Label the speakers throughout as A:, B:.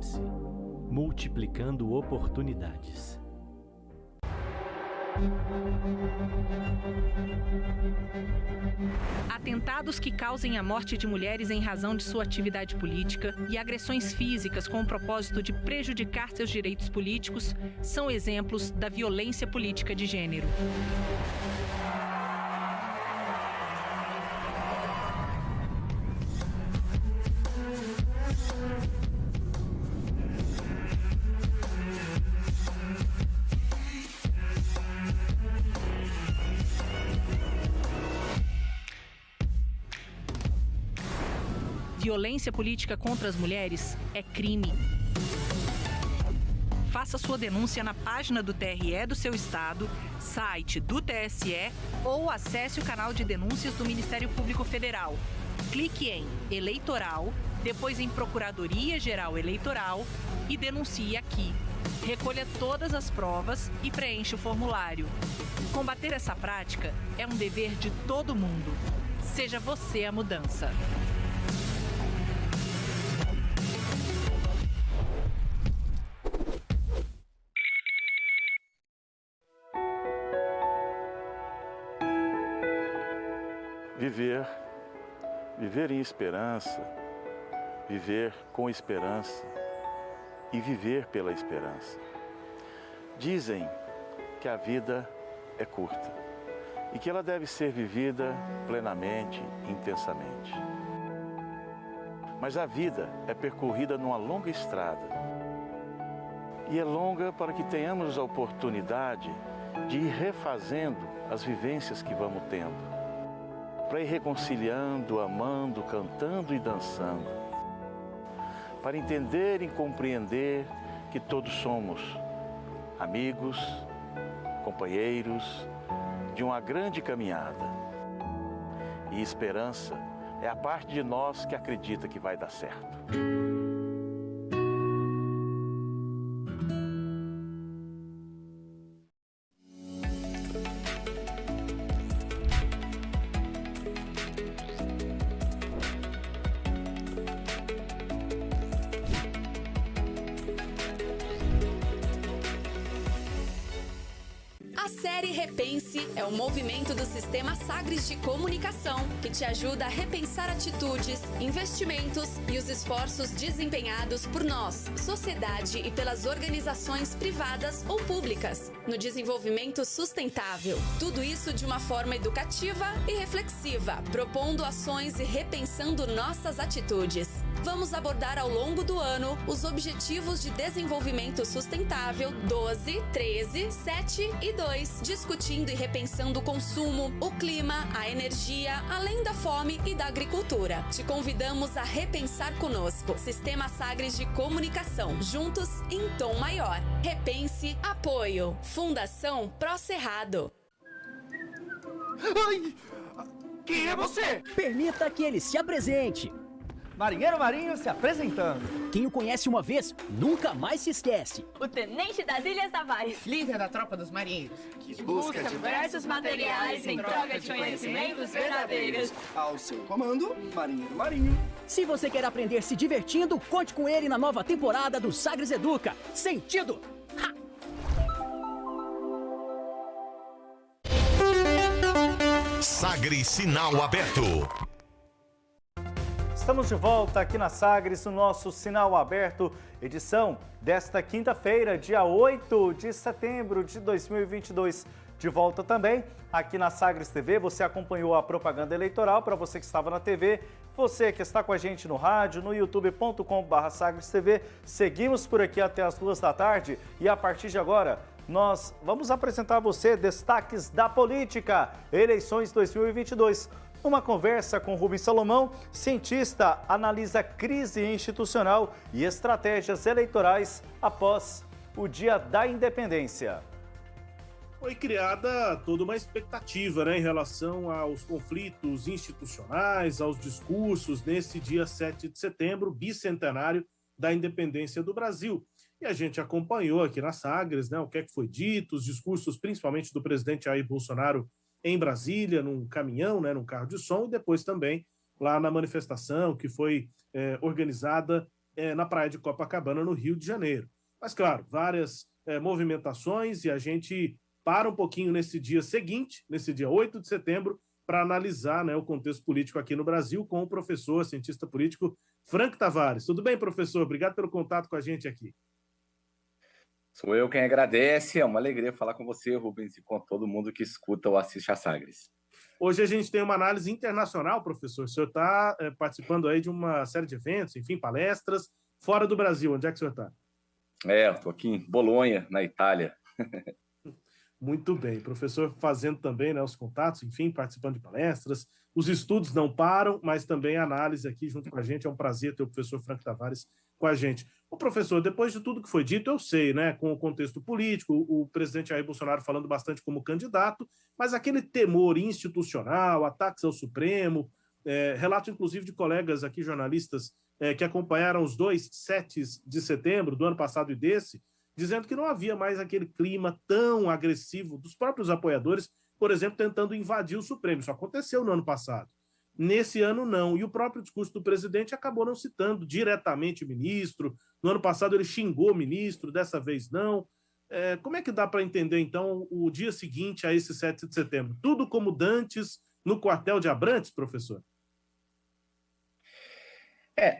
A: Índice, multiplicando oportunidades.
B: Atentados que causem a morte de mulheres em razão de sua atividade política e agressões físicas com o propósito de prejudicar seus direitos políticos são exemplos da violência política de gênero. Violência política contra as mulheres é crime. Faça sua denúncia na página do TRE do seu estado, site do TSE ou acesse o canal de denúncias do Ministério Público Federal. Clique em Eleitoral, depois em Procuradoria-Geral Eleitoral e denuncie aqui. Recolha todas as provas e preencha o formulário. Combater essa prática é um dever de todo mundo. Seja você a mudança.
C: Viver em esperança, viver com esperança e viver pela esperança. Dizem que a vida é curta e que ela deve ser vivida plenamente, intensamente. Mas a vida é percorrida numa longa estrada e é longa para que tenhamos a oportunidade de ir refazendo as vivências que vamos tendo, para ir reconciliando, amando, cantando e dançando, para entender e compreender que todos somos amigos, companheiros de uma grande caminhada. E esperança é a parte de nós que acredita que vai dar certo.
D: A série Repense é um movimento do Sistema Sagres de Comunicação que te ajuda a repensar atitudes, investimentos e os esforços desempenhados por nós, sociedade e pelas organizações privadas ou públicas no desenvolvimento sustentável. Tudo isso de uma forma educativa e reflexiva, propondo ações e repensando nossas atitudes. Vamos abordar ao longo do ano os Objetivos de Desenvolvimento Sustentável 12, 13, 7 e 2, discutindo e repensando o consumo, o clima, a energia, além da fome e da agricultura. Te convidamos a repensar conosco. Sistema Sagres de Comunicação, juntos em tom maior. Repense, apoio. Fundação Pró Cerrado.
E: Ai! Quem é você?
F: Permita que ele se apresente.
E: Marinheiro Marinho se apresentando.
F: Quem o conhece uma vez, nunca mais se esquece.
G: O Tenente das Ilhas Tavares,
H: líder da tropa dos marinheiros,
G: que busca diversos materiais em troca de conhecimentos verdadeiros.
E: Ao seu comando, Marinheiro Marinho.
F: Se você quer aprender se divertindo, conte com ele na nova temporada do Sagres Educa. Sentido! Ha!
I: Sagres Sinal Aberto.
J: Estamos de volta aqui na Sagres, no nosso Sinal Aberto, edição desta quinta-feira, dia 8 de setembro de 2022. De volta também aqui na Sagres TV, você acompanhou a propaganda eleitoral, para você que estava na TV, você que está com a gente no rádio, no youtube.com/Sagres TV. Seguimos por aqui até as 2 da tarde e a partir de agora nós vamos apresentar a você destaques da política, eleições 2022. Uma conversa com Rubens Salomão, cientista, analisa crise institucional e estratégias eleitorais após o Dia da Independência.
K: Foi criada toda uma expectativa, em relação aos conflitos institucionais, aos discursos nesse dia 7 de setembro, bicentenário da independência do Brasil. E a gente acompanhou aqui na Sagres, o que é que foi dito, os discursos principalmente do presidente Jair Bolsonaro em Brasília, num caminhão, num carro de som, e depois também lá na manifestação que foi organizada na praia de Copacabana, no Rio de Janeiro. Mas, claro, várias movimentações, e a gente para um pouquinho nesse dia seguinte, nesse dia 8 de setembro, para analisar, né, o contexto político aqui no Brasil com o professor, cientista político, Frank Tavares. Tudo bem, professor? Obrigado pelo contato com a gente aqui.
H: Sou eu quem agradece, é uma alegria falar com você, Rubens, e com todo mundo que escuta ou assiste a Sagres.
K: Hoje a gente tem uma análise internacional, professor. O senhor está participando aí de uma série de eventos, enfim, palestras, fora do Brasil. Onde é que o senhor está?
H: Eu estou aqui em Bolonha, na Itália.
K: Muito bem. Professor fazendo também, né, os contatos, enfim, participando de palestras. Os estudos não param, mas também a análise aqui junto com a gente. É um prazer ter o professor Frank Tavares com a gente. O professor, depois de tudo que foi dito, eu sei, né, com o contexto político, o presidente Jair Bolsonaro falando bastante como candidato, mas aquele temor institucional, ataques ao Supremo, relato inclusive de colegas aqui, jornalistas, que acompanharam os 2 7 de setembro do ano passado e desse, dizendo que não havia mais aquele clima tão agressivo dos próprios apoiadores, por exemplo, tentando invadir o Supremo. Isso aconteceu no ano passado. Nesse ano, não. E o próprio discurso do presidente acabou não citando diretamente o ministro. No ano passado, ele xingou o ministro, dessa vez não. Como é que dá para entender, então, o dia seguinte a esse 7 de setembro? Tudo como dantes no quartel de Abrantes, professor?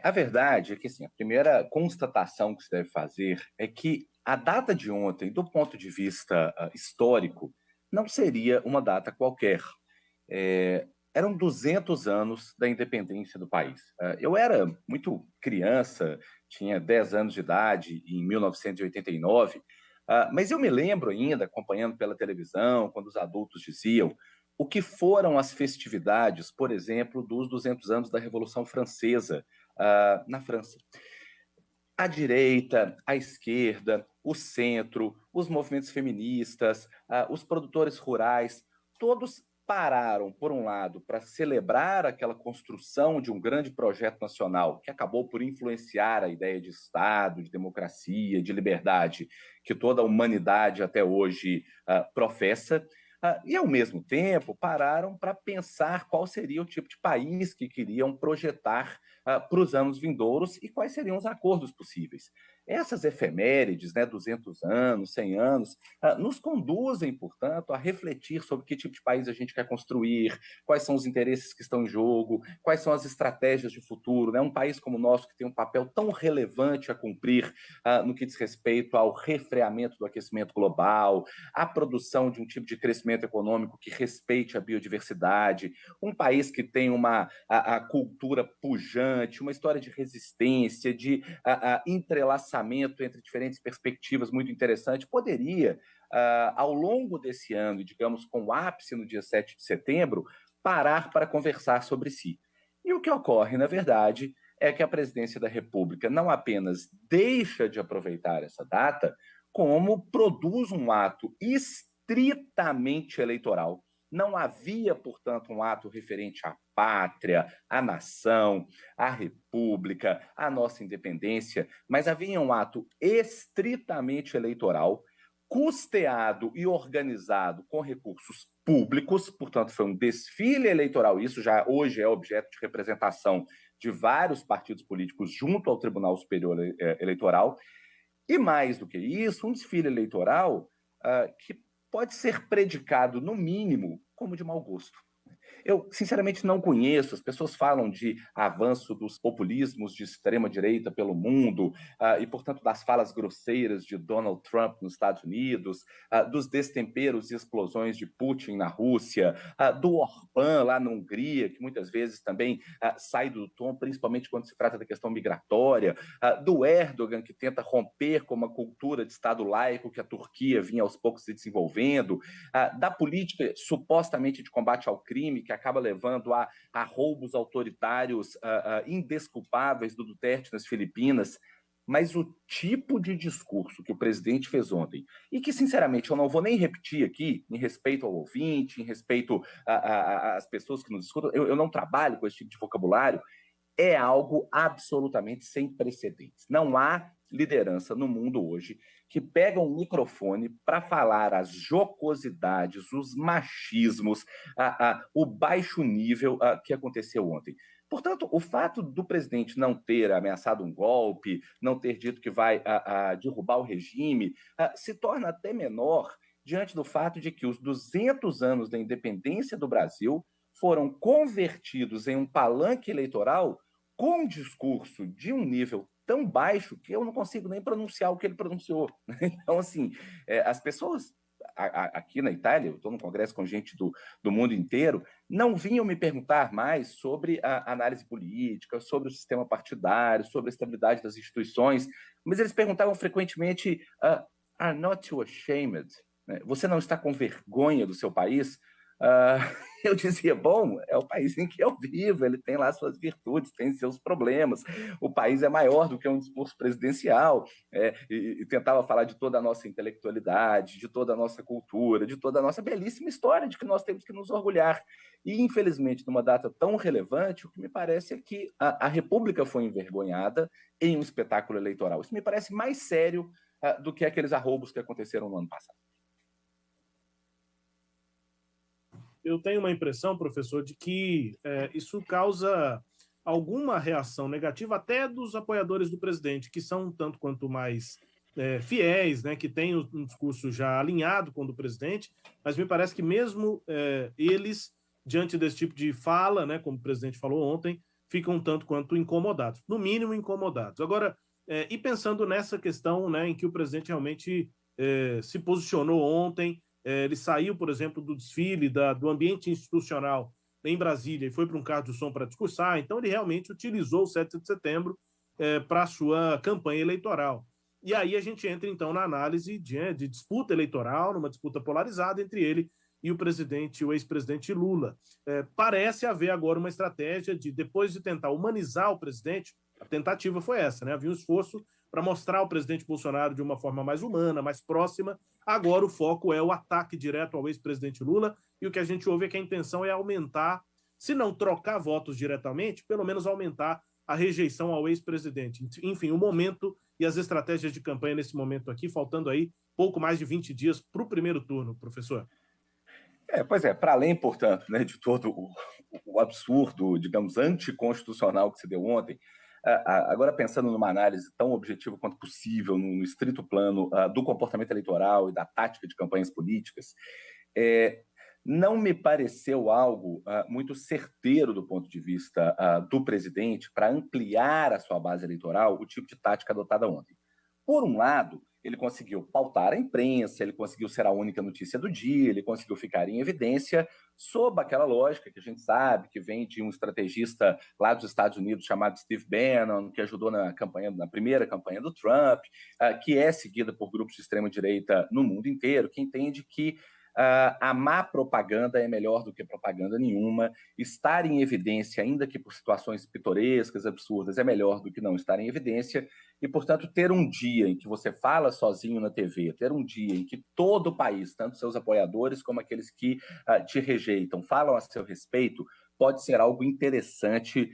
H: A verdade é que, assim, a primeira constatação que se deve fazer é que a data de ontem, do ponto de vista histórico, não seria uma data qualquer. Eram 200 anos da independência do país. Eu era muito criança, tinha 10 anos de idade em 1989, mas eu me lembro ainda, acompanhando pela televisão, quando os adultos diziam o que foram as festividades, por exemplo, dos 200 anos da Revolução Francesa na França. A direita, a esquerda, o centro, os movimentos feministas, os produtores rurais, todos pararam, por um lado, para celebrar aquela construção de um grande projeto nacional que acabou por influenciar a ideia de Estado, de democracia, de liberdade que toda a humanidade até hoje professa, e, ao mesmo tempo, pararam para pensar qual seria o tipo de país que queriam projetar para os anos vindouros e quais seriam os acordos possíveis. Essas efemérides, né, 200 anos, 100 anos, nos conduzem, portanto, a refletir sobre que tipo de país a gente quer construir, quais são os interesses que estão em jogo, quais são as estratégias de futuro, né? Um país como o nosso, que tem um papel tão relevante a cumprir no que diz respeito ao refreamento do aquecimento global, à produção de um tipo de crescimento econômico que respeite a biodiversidade, um país que tem a cultura pujante, uma história de resistência, de entrelaçamento entre diferentes perspectivas muito interessante, poderia, ao longo desse ano, e digamos com o ápice no dia 7 de setembro, parar para conversar sobre si. E o que ocorre, na verdade, é que a presidência da República não apenas deixa de aproveitar essa data, como produz um ato estritamente eleitoral. Não havia, portanto, um ato referente à pátria, à nação, à república, à nossa independência, mas havia um ato estritamente eleitoral, custeado e organizado com recursos públicos, portanto, foi um desfile eleitoral. Isso já hoje é objeto de representação de vários partidos políticos junto ao Tribunal Superior Eleitoral. E, mais do que isso, um desfile eleitoral que pode ser predicado, no mínimo, como de mau gosto. Eu, sinceramente, não conheço. As pessoas falam de avanço dos populismos de extrema-direita pelo mundo e, portanto, das falas grosseiras de Donald Trump nos Estados Unidos, dos destemperos e explosões de Putin na Rússia, do Orbán lá na Hungria, que muitas vezes também sai do tom, principalmente quando se trata da questão migratória, do Erdogan, que tenta romper com uma cultura de Estado laico que a Turquia vinha aos poucos se desenvolvendo, da política supostamente de combate ao crime, que acaba levando a roubos autoritários indesculpáveis do Duterte nas Filipinas. Mas o tipo de discurso que o presidente fez ontem, e que, sinceramente, eu não vou nem repetir aqui, em respeito ao ouvinte, em respeito às pessoas que nos escutam, eu não trabalho com esse tipo de vocabulário, é algo absolutamente sem precedentes. Não há liderança no mundo hoje que pega um microfone para falar as jocosidades, os machismos, o baixo nível que aconteceu ontem. Portanto, o fato do presidente não ter ameaçado um golpe, não ter dito que vai derrubar o regime, se torna até menor diante do fato de que os 200 anos da independência do Brasil foram convertidos em um palanque eleitoral com um discurso de um nível tão baixo que eu não consigo nem pronunciar o que ele pronunciou. Então, assim, as pessoas aqui na Itália, eu estou no congresso com gente do mundo inteiro, não vinham me perguntar mais sobre a análise política, sobre o sistema partidário, sobre a estabilidade das instituições, mas eles perguntavam frequentemente, are not you ashamed? Você não está com vergonha do seu país? Eu dizia, bom, é o país em que eu vivo, ele tem lá suas virtudes, tem seus problemas, o país é maior do que um discurso presidencial, e tentava falar de toda a nossa intelectualidade, de toda a nossa cultura, de toda a nossa belíssima história, de que nós temos que nos orgulhar. E, infelizmente, numa data tão relevante, o que me parece é que a República foi envergonhada em um espetáculo eleitoral. Isso me parece mais sério do que aqueles arroubos que aconteceram no ano passado.
K: Eu tenho uma impressão, professor, de que isso causa alguma reação negativa até dos apoiadores do presidente, que são um tanto quanto mais fiéis, né, que têm um discurso já alinhado com o do presidente, mas me parece que mesmo eles, diante desse tipo de fala, né, como o presidente falou ontem, ficam um tanto quanto incomodados, no mínimo incomodados. Agora, e pensando nessa questão, né, em que o presidente realmente se posicionou ontem, ele saiu, por exemplo, do desfile do ambiente institucional em Brasília e foi para um carro de som para discursar, então ele realmente utilizou o 7 de setembro para a sua campanha eleitoral. E aí a gente entra, então, na análise de disputa eleitoral, numa disputa polarizada entre ele e o ex-presidente Lula. Parece haver agora uma estratégia de, depois de tentar humanizar o presidente, a tentativa foi essa, né? Havia um esforço para mostrar o presidente Bolsonaro de uma forma mais humana, mais próxima. Agora o foco é o ataque direto ao ex-presidente Lula, e o que a gente ouve é que a intenção é aumentar, se não trocar votos diretamente, pelo menos aumentar a rejeição ao ex-presidente. Enfim, o momento e as estratégias de campanha nesse momento aqui, faltando aí pouco mais de 20 dias para o primeiro turno, professor.
H: Pois é, para além, portanto, né, de todo o absurdo, digamos, anticonstitucional que se deu ontem, agora pensando numa análise tão objetiva quanto possível, no estrito plano do comportamento eleitoral e da tática de campanhas políticas, não me pareceu algo muito certeiro do ponto de vista do presidente para ampliar a sua base eleitoral, o tipo de tática adotada ontem. Por um lado, ele conseguiu pautar a imprensa, ele conseguiu ser a única notícia do dia, ele conseguiu ficar em evidência sob aquela lógica que a gente sabe que vem de um estrategista lá dos Estados Unidos chamado Steve Bannon, que ajudou na primeira campanha do Trump, que é seguida por grupos de extrema-direita no mundo inteiro, que entende que a má propaganda é melhor do que propaganda nenhuma, estar em evidência, ainda que por situações pitorescas, absurdas, é melhor do que não estar em evidência, e, portanto, ter um dia em que você fala sozinho na TV, ter um dia em que todo o país, tanto seus apoiadores como aqueles que te rejeitam, falam a seu respeito, pode ser algo interessante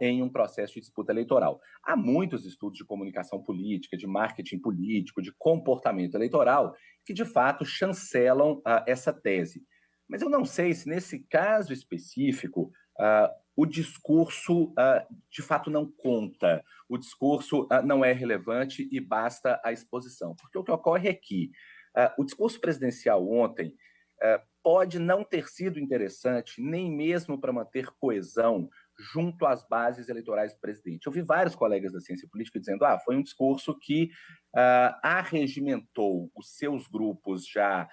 H: em um processo de disputa eleitoral. Há muitos estudos de comunicação política, de marketing político, de comportamento eleitoral, que, de fato, chancelam essa tese. Mas eu não sei se, nesse caso específico, o discurso, de fato, não conta. O discurso não é relevante e basta a exposição. Porque o que ocorre é que o discurso presidencial ontem pode não ter sido interessante nem mesmo para manter coesão junto às bases eleitorais do presidente. Eu vi vários colegas da ciência política dizendo foi um discurso que arregimentou os seus grupos já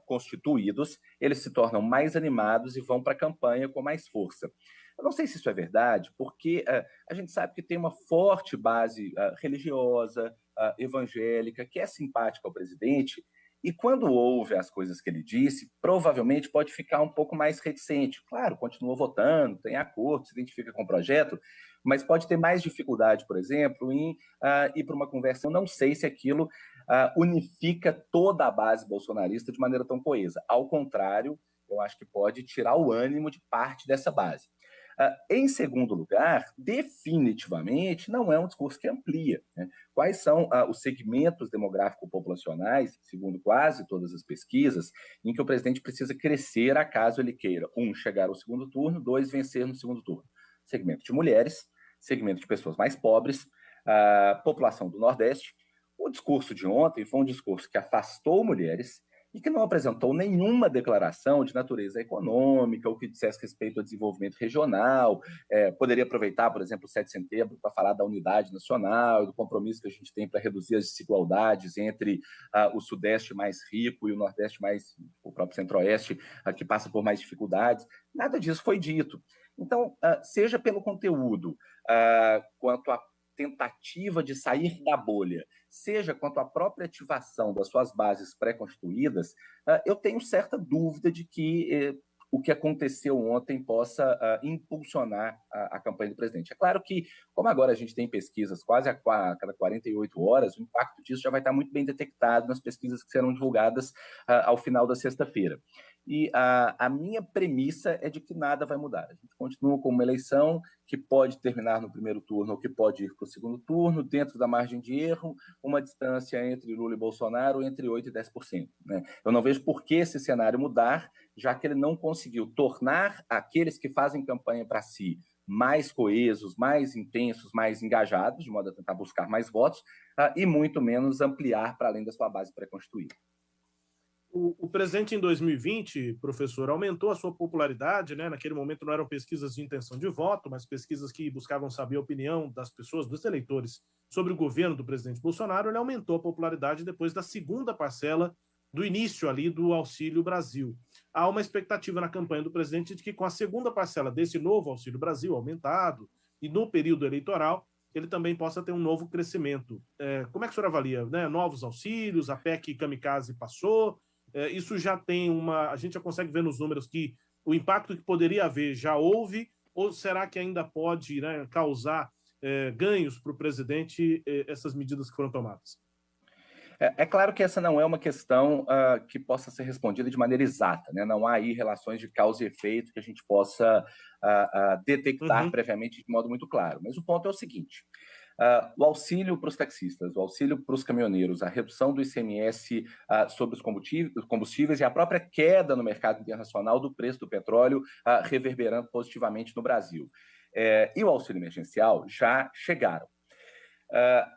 H: constituídos, eles se tornam mais animados e vão para a campanha com mais força. Eu não sei se isso é verdade, porque a gente sabe que tem uma forte base religiosa, evangélica, que é simpática ao presidente, e quando ouve as coisas que ele disse, provavelmente pode ficar um pouco mais reticente. Claro, continua votando, tem acordo, se identifica com o projeto, mas pode ter mais dificuldade, por exemplo, em ir para uma conversa. Eu não sei se aquilo unifica toda a base bolsonarista de maneira tão coesa. Ao contrário, eu acho que pode tirar o ânimo de parte dessa base. Em segundo lugar, definitivamente não é um discurso que amplia, né? Quais são os segmentos demográfico-populacionais, segundo quase todas as pesquisas, em que o presidente precisa crescer acaso ele queira, 1, chegar ao segundo turno, 2, vencer no segundo turno. segmento de mulheres, segmento de pessoas mais pobres, população do Nordeste. O discurso de ontem foi um discurso que afastou mulheres e que não apresentou nenhuma declaração de natureza econômica ou que dissesse respeito ao desenvolvimento regional. Poderia aproveitar, por exemplo, o 7 de setembro para falar da unidade nacional, do compromisso que a gente tem para reduzir as desigualdades entre o Sudeste mais rico e o Nordeste mais, o próprio Centro-Oeste, que passa por mais dificuldades. Nada disso foi dito. Então, seja pelo conteúdo, quanto a tentativa de sair da bolha, seja quanto à própria ativação das suas bases pré-constituídas, eu tenho certa dúvida de que o que aconteceu ontem possa impulsionar a campanha do presidente. É claro que, como agora a gente tem pesquisas quase a cada 48 horas, o impacto disso já vai estar muito bem detectado nas pesquisas que serão divulgadas ao final da sexta-feira. E a minha premissa é de que nada vai mudar. A gente continua com uma eleição que pode terminar no primeiro turno ou que pode ir para o segundo turno, dentro da margem de erro, uma distância entre Lula e Bolsonaro entre 8% e 10%. Né? Eu não vejo por que esse cenário mudar, já que ele não conseguiu tornar aqueles que fazem campanha para si mais coesos, mais intensos, mais engajados, de modo a tentar buscar mais votos, e muito menos ampliar para além da sua base pré-constituída.
K: O presidente, em 2020, professor, aumentou a sua popularidade, né? Naquele momento não eram pesquisas de intenção de voto, mas pesquisas que buscavam saber a opinião das pessoas, dos eleitores, sobre o governo do presidente Bolsonaro. Ele aumentou a popularidade depois da segunda parcela do início ali do Auxílio Brasil. Há uma expectativa na campanha do presidente de que com a segunda parcela desse novo Auxílio Brasil aumentado e no período eleitoral, ele também possa ter um novo crescimento. Como é que o senhor avalia? Né? Novos auxílios, a PEC Kamikaze passou, isso já tem a gente já consegue ver nos números que o impacto que poderia haver já houve, ou será que ainda pode, né, causar ganhos para o presidente essas medidas que foram tomadas?
H: É claro que essa não é uma questão que possa ser respondida de maneira exata, né? Não há aí relações de causa e efeito que a gente possa detectar previamente de modo muito claro. Mas o ponto é o seguinte: o auxílio para os taxistas, o auxílio para os caminhoneiros, a redução do ICMS sobre os combustíveis e a própria queda no mercado internacional do preço do petróleo reverberando positivamente no Brasil. E o auxílio emergencial já chegaram.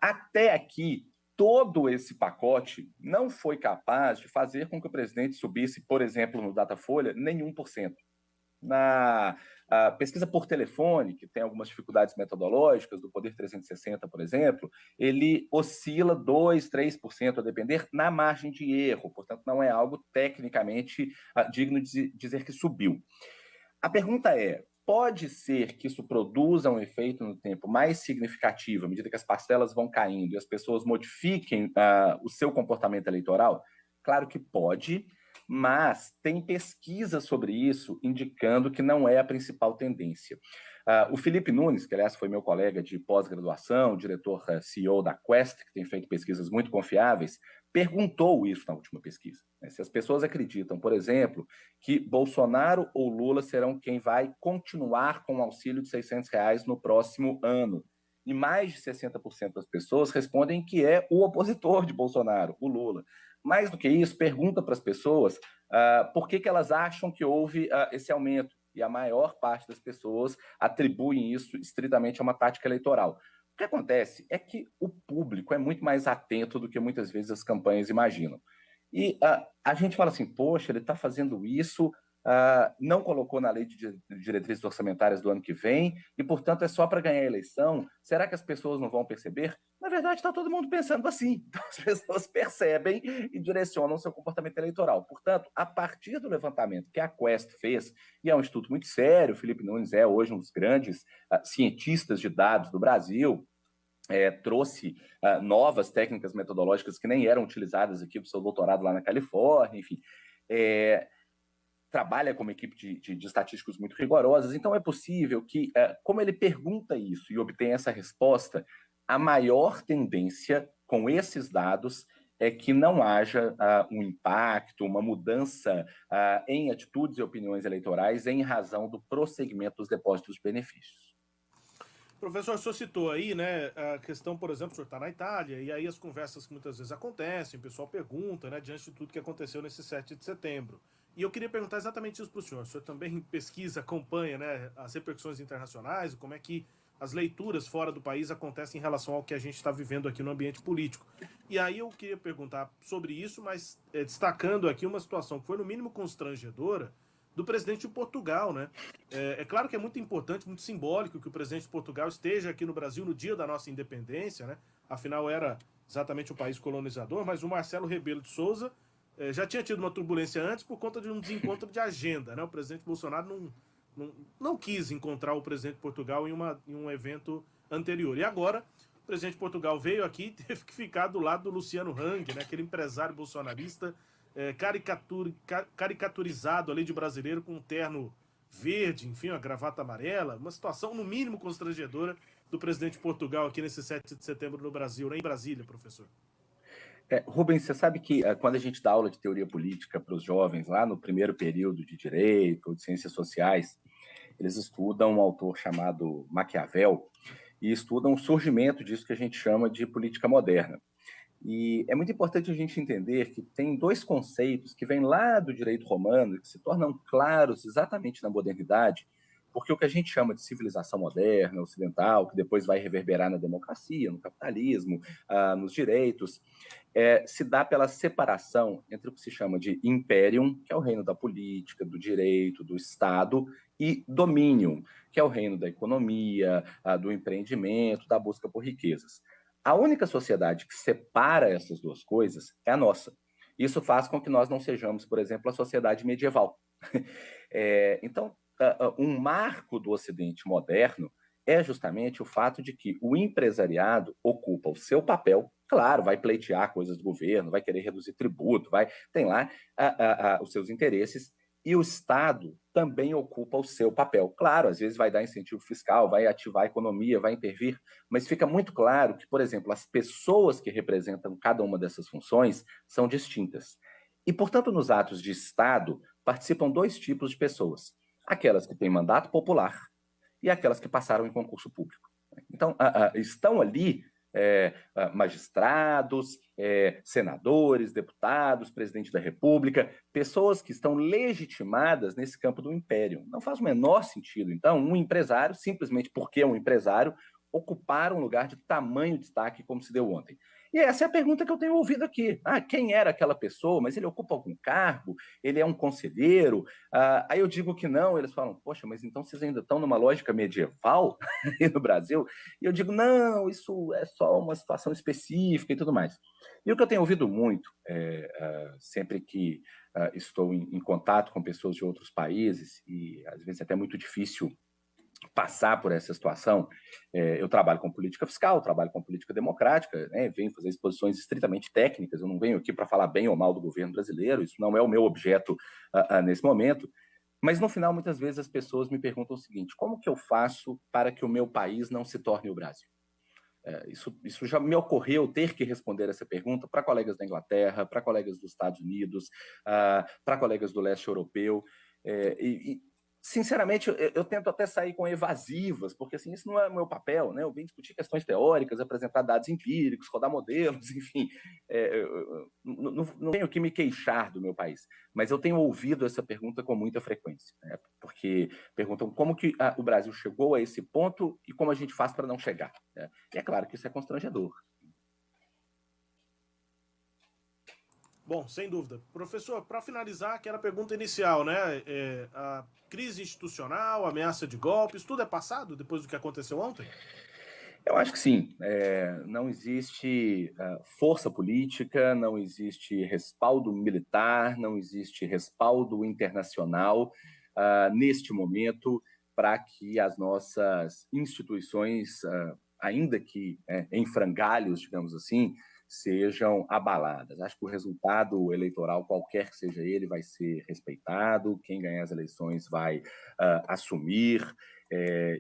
H: Até aqui, todo esse pacote não foi capaz de fazer com que o presidente subisse, por exemplo, no Datafolha, nem 1%. Na pesquisa por telefone, que tem algumas dificuldades metodológicas, do Poder 360, por exemplo, ele oscila 2%, 3%, a depender, na margem de erro. Portanto, não é algo tecnicamente digno de dizer que subiu. A pergunta é: pode ser que isso produza um efeito no tempo mais significativo, à medida que as parcelas vão caindo e as pessoas modifiquem o seu comportamento eleitoral? Claro que pode, mas tem pesquisa sobre isso indicando que não é a principal tendência. O Felipe Nunes, que aliás foi meu colega de pós-graduação, diretor CEO da Quest, que tem feito pesquisas muito confiáveis, perguntou isso na última pesquisa. Se as pessoas acreditam, por exemplo, que Bolsonaro ou Lula serão quem vai continuar com o auxílio de R$600 no próximo ano. E mais de 60% das pessoas respondem que é o opositor de Bolsonaro, o Lula. Mais do que isso, pergunta para as pessoas por que elas acham que houve esse aumento. E a maior parte das pessoas atribuem isso estritamente a uma tática eleitoral. O que acontece é que o público é muito mais atento do que muitas vezes as campanhas imaginam. E a gente fala assim: poxa, ele está fazendo isso, não colocou na lei de diretrizes orçamentárias do ano que vem e, portanto, é só para ganhar a eleição. Será que as pessoas não vão perceber? Na verdade, está todo mundo pensando assim. Então, as pessoas percebem e direcionam seu comportamento eleitoral. Portanto, a partir do levantamento que a Quest fez, e é um estudo muito sério, o Felipe Nunes é hoje um dos grandes cientistas de dados do Brasil, trouxe novas técnicas metodológicas que nem eram utilizadas aqui do seu doutorado lá na Califórnia, enfim, trabalha com uma equipe de estatísticos muito rigorosas. Então é possível que, como ele pergunta isso e obtém essa resposta, a maior tendência com esses dados é que não haja um impacto, uma mudança em atitudes e opiniões eleitorais em razão do prosseguimento dos depósitos de benefícios.
K: Professor, o senhor citou aí, né, a questão, por exemplo, o senhor está na Itália, e aí as conversas que muitas vezes acontecem, o pessoal pergunta, né, diante de tudo que aconteceu nesse 7 de setembro. E eu queria perguntar exatamente isso para o senhor. O senhor também pesquisa, acompanha, né, as repercussões internacionais, como é que as leituras fora do país acontecem em relação ao que a gente está vivendo aqui no ambiente político. E aí eu queria perguntar sobre isso, mas destacando aqui uma situação que foi no mínimo constrangedora do presidente de Portugal, né? É claro que é muito importante, muito simbólico que o presidente de Portugal esteja aqui no Brasil no dia da nossa independência, né? Afinal, era exatamente um país colonizador, mas o Marcelo Rebelo de Sousa já tinha tido uma turbulência antes por conta de um desencontro de agenda, né? O presidente Bolsonaro não quis encontrar o presidente de Portugal em um evento anterior. E agora, o presidente de Portugal veio aqui e teve que ficar do lado do Luciano Hang, né? Aquele empresário bolsonarista caricaturizado ali de brasileiro com um terno verde, enfim, uma gravata amarela. Uma situação, no mínimo, constrangedora do presidente de Portugal aqui nesse 7 de setembro no Brasil, né? Em Brasília, professor.
H: Rubens, você sabe que quando a gente dá aula de teoria política para os jovens, lá no primeiro período de Direito ou de Ciências Sociais, eles estudam um autor chamado Maquiavel e estudam o surgimento disso que a gente chama de política moderna. E é muito importante a gente entender que tem dois conceitos que vêm lá do direito romano e que se tornam claros exatamente na modernidade, porque o que a gente chama de civilização moderna, ocidental, que depois vai reverberar na democracia, no capitalismo, nos direitos, se dá pela separação entre o que se chama de imperium, que é o reino da política, do direito, do Estado, e dominium, que é o reino da economia, do empreendimento, da busca por riquezas. A única sociedade que separa essas duas coisas é a nossa. Isso faz com que nós não sejamos, por exemplo, a sociedade medieval. Então, um marco do Ocidente moderno é justamente o fato de que o empresariado ocupa o seu papel, claro, vai pleitear coisas do governo, vai querer reduzir tributo, tem lá os seus interesses, e o Estado também ocupa o seu papel. Claro, às vezes vai dar incentivo fiscal, vai ativar a economia, vai intervir, mas fica muito claro que, por exemplo, as pessoas que representam cada uma dessas funções são distintas. E, portanto, nos atos de Estado participam dois tipos de pessoas: aquelas que têm mandato popular e aquelas que passaram em concurso público. Então, estão ali magistrados, senadores, deputados, presidente da República, pessoas que estão legitimadas nesse campo do império. Não faz o menor sentido, então, um empresário, simplesmente porque é um empresário, ocupar um lugar de tamanho destaque como se deu ontem. E essa é a pergunta que eu tenho ouvido aqui. Quem era aquela pessoa? Mas ele ocupa algum cargo? Ele é um conselheiro? Aí eu digo que não. Eles falam, poxa, mas então vocês ainda estão numa lógica medieval no Brasil? E eu digo, não, isso é só uma situação específica e tudo mais. E o que eu tenho ouvido muito, sempre que estou em contato com pessoas de outros países, e às vezes é até muito difícil passar por essa situação, eu trabalho com política fiscal, trabalho com política democrática, venho fazer exposições estritamente técnicas, eu não venho aqui para falar bem ou mal do governo brasileiro, isso não é o meu objeto nesse momento, mas no final, muitas vezes as pessoas me perguntam o seguinte: como que eu faço para que o meu país não se torne o Brasil? Isso já me ocorreu ter que responder essa pergunta para colegas da Inglaterra, para colegas dos Estados Unidos, para colegas do leste europeu, sinceramente, eu tento até sair com evasivas, porque assim, isso não é o meu papel, né? Eu vim discutir questões teóricas, apresentar dados empíricos, rodar modelos, enfim. Não tenho que me queixar do meu país, mas eu tenho ouvido essa pergunta com muita frequência, né? Porque perguntam como que o Brasil chegou a esse ponto e como a gente faz para não chegar, né? E é claro que isso é constrangedor.
K: Bom, sem dúvida. Professor, para finalizar aquela pergunta inicial, né? A crise institucional, ameaça de golpes, tudo é passado depois do que aconteceu ontem?
H: Eu acho que sim. Não existe força política, não existe respaldo militar, não existe respaldo internacional neste momento para que as nossas instituições, ainda que em frangalhos, digamos assim, sejam abaladas. Acho que o resultado eleitoral, qualquer que seja ele, vai ser respeitado, quem ganhar as eleições vai assumir,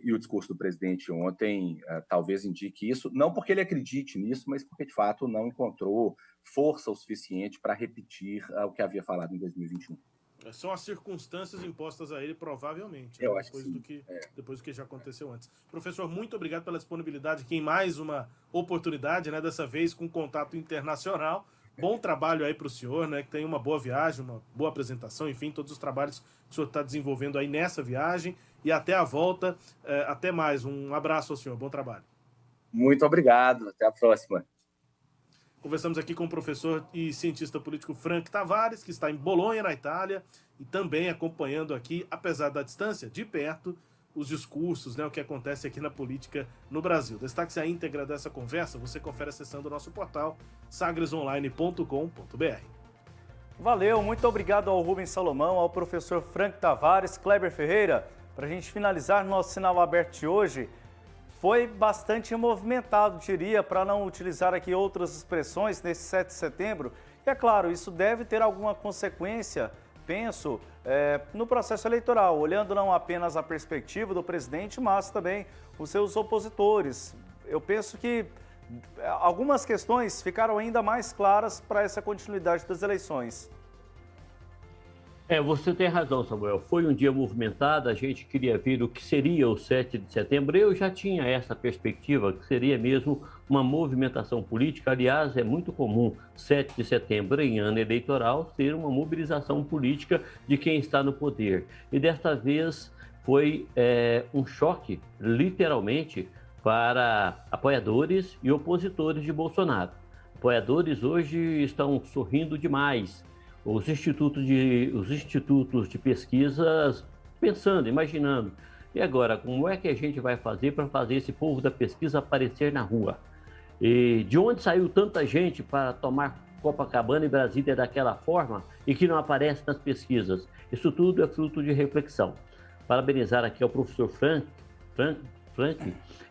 H: e o discurso do presidente ontem talvez indique isso, não porque ele acredite nisso, mas porque, de fato, não encontrou força o suficiente para repetir o que havia falado em 2021.
K: São as circunstâncias impostas a ele, provavelmente,
H: eu acho
K: depois do que já aconteceu antes. Professor, muito obrigado pela disponibilidade aqui em mais uma oportunidade, né, dessa vez com contato internacional. Bom trabalho aí para o senhor, né? Que tenha uma boa viagem, uma boa apresentação, enfim, todos os trabalhos que o senhor está desenvolvendo aí nessa viagem. E até a volta. Até mais. Um abraço ao senhor. Bom trabalho.
H: Muito obrigado. Até a próxima.
K: Conversamos aqui com o professor e cientista político Frank Tavares, que está em Bolonha, na Itália, e também acompanhando aqui, apesar da distância, de perto, os discursos, né, o que acontece aqui na política no Brasil. Destaque-se a íntegra dessa conversa, você confere acessando o nosso portal sagresonline.com.br.
J: Valeu, muito obrigado ao Rubens Salomão, ao professor Frank Tavares, Kleber Ferreira. Para a gente finalizar nosso sinal aberto de hoje, foi bastante movimentado, diria, para não utilizar aqui outras expressões nesse 7 de setembro. E é claro, isso deve ter alguma consequência, penso, no processo eleitoral, olhando não apenas a perspectiva do presidente, mas também os seus opositores. Eu penso que algumas questões ficaram ainda mais claras para essa continuidade das eleições.
L: Você tem razão, Samuel. Foi um dia movimentado, a gente queria ver o que seria o 7 de setembro. Eu já tinha essa perspectiva, que seria mesmo uma movimentação política. Aliás, é muito comum 7 de setembro, em ano eleitoral, ser uma mobilização política de quem está no poder. E desta vez foi um choque, literalmente, para apoiadores e opositores de Bolsonaro. Apoiadores hoje estão sorrindo demais. Os institutos de pesquisas pensando, imaginando. E agora, como é que a gente vai fazer para fazer esse povo da pesquisa aparecer na rua? E de onde saiu tanta gente para tomar Copacabana e Brasília daquela forma e que não aparece nas pesquisas? Isso tudo é fruto de reflexão. Parabenizar aqui ao professor Frank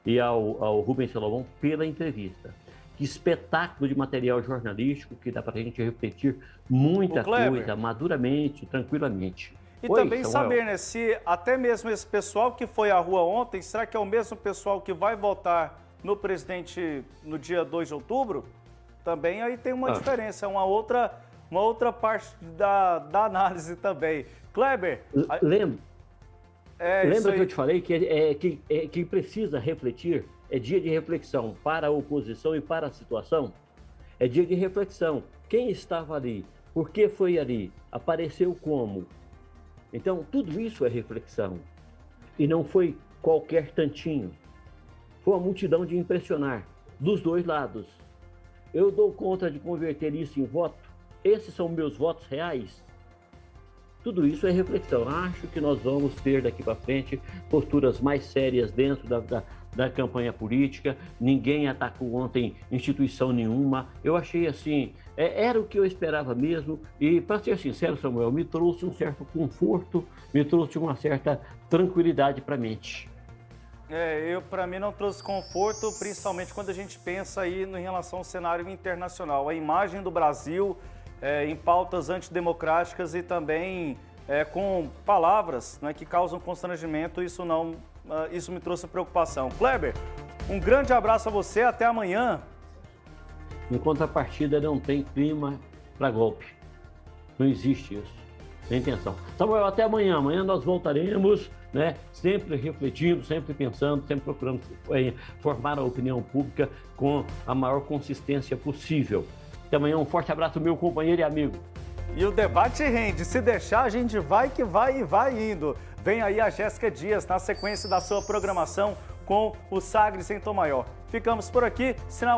L: e ao Rubens Salomão pela entrevista. Que espetáculo de material jornalístico que dá para a gente refletir muita coisa, maduramente, tranquilamente.
J: E também saber, né, se até mesmo esse pessoal que foi à rua ontem, será que é o mesmo pessoal que vai votar no presidente no dia 2 de outubro? Também aí tem uma diferença, uma outra parte da análise também. Kleber...
L: Lembra que eu te falei que precisa refletir? É dia de reflexão para a oposição e para a situação. É dia de reflexão. Quem estava ali? Por que foi ali? Apareceu como? Então, tudo isso é reflexão. E não foi qualquer tantinho. Foi uma multidão de impressionar, dos dois lados. Eu dou conta de converter isso em voto? Esses são meus votos reais? Tudo isso é reflexão. Acho que nós vamos ter daqui para frente posturas mais sérias dentro da campanha política. Ninguém atacou ontem instituição nenhuma. Eu achei assim, era o que eu esperava mesmo. E, para ser sincero, Samuel, me trouxe um certo conforto, me trouxe uma certa tranquilidade para a mente.
J: Para mim não trouxe conforto, principalmente quando a gente pensa aí em relação ao cenário internacional. A imagem do Brasil em pautas antidemocráticas e também com palavras, né, que causam constrangimento, isso me trouxe preocupação. Kleber, um grande abraço a você, até amanhã.
L: Em contrapartida, não tem clima para golpe. Não existe isso, sem intenção. Samuel, até amanhã. Amanhã nós voltaremos, né, sempre refletindo, sempre pensando, sempre procurando formar a opinião pública com a maior consistência possível. Até amanhã, um forte abraço, meu companheiro e amigo.
J: E o debate rende. Se deixar, a gente vai que vai e vai indo. Vem aí a Jéssica Dias na sequência da sua programação com o Sagres em Tom Maior. Ficamos por aqui. Sinal